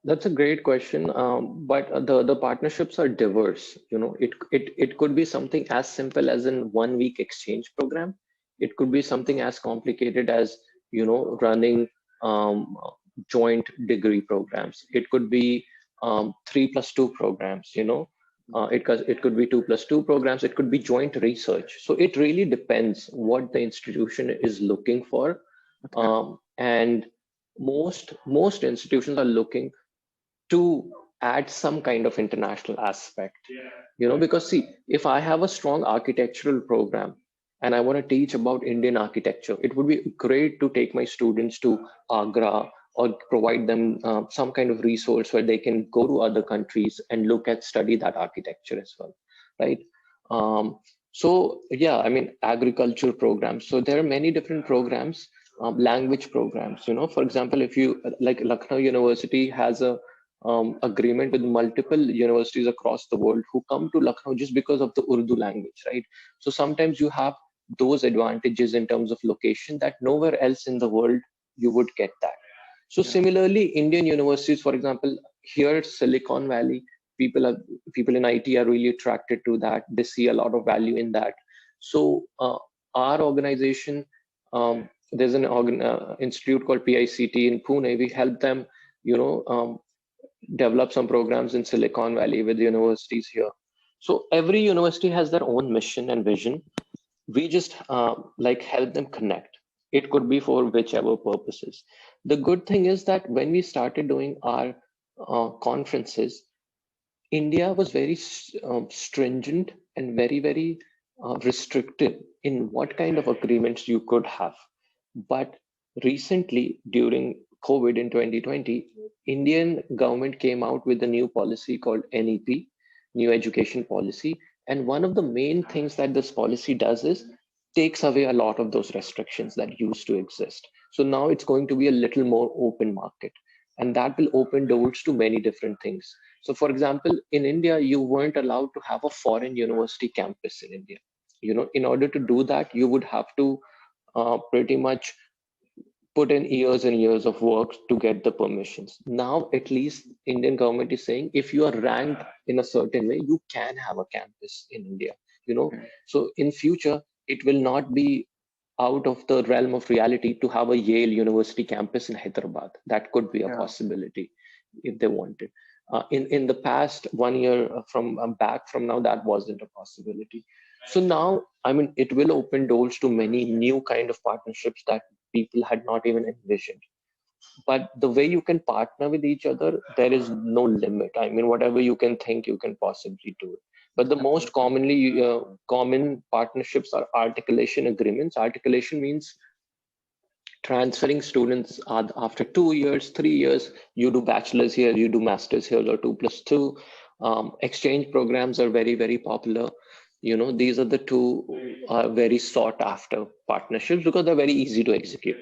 That's a great question, but the partnerships are diverse. It could be something as simple as in 1 week exchange program. It could be something as complicated as running um, joint degree programs. It could be 3+2 programs. It could be 2+2 programs. It could be joint research. So it really depends what the institution is looking for, Okay. and most institutions are looking to add some kind of international aspect. Because see, if I have a strong architectural program and I want to teach about Indian architecture, it would be great to take my students to Agra, or provide them some kind of resource where they can go to other countries and look at study that architecture as well, right? Um, so yeah, I mean, agriculture programs, so there are many different programs. Language programs, for example, if you like, Lucknow University has a agreement with multiple universities across the world who come to Lucknow just because of the Urdu language, right? So sometimes you have those advantages in terms of location that nowhere else in the world you would get that. So Yeah. similarly, Indian universities, for example, here Silicon Valley, people in IT are really attracted to that. They see a lot of value in that. So our organization, there's an institute called PICT in Pune. We help them, you know, um, develop some programs in Silicon Valley with universities here. So every university has their own mission and vision. We just like help them connect. It could be for whichever purposes. The good thing is that when we started doing our conferences, India was very stringent and very restrictive in what kind of agreements you could have. But recently, during COVID in 2020, Indian government came out with a new policy called NEP, New Education Policy. And one of the main things that this policy does is takes away a lot of those restrictions that used to exist. So now it's going to be a little more open market, and that will open doors to many different things. So, for example, in India, you weren't allowed to have a foreign university campus in India. In order to do that, you would have to pretty much put in years and years of work to get the permissions. Now, at least Indian government is saying if you are ranked in a certain way, you can have a campus in India. You know, Okay. so in future, it will not be out of the realm of reality to have a Yale University campus in Hyderabad. That could be a Yeah. possibility if they wanted. In the past 1 year from back from now, that wasn't a possibility. So now, I mean, it will open doors to many new kind of partnerships that people had not even envisioned. But the way you can partner with each other, there is no limit. I mean, whatever you can think, you can possibly do it. But the most Absolutely. commonly common partnerships are articulation agreements. Articulation means transferring students after 2 years, 3 years. You do bachelor's here, you do master's here, or 2+2. Exchange programs are very popular. These are the two very sought after partnerships because they're very easy to execute.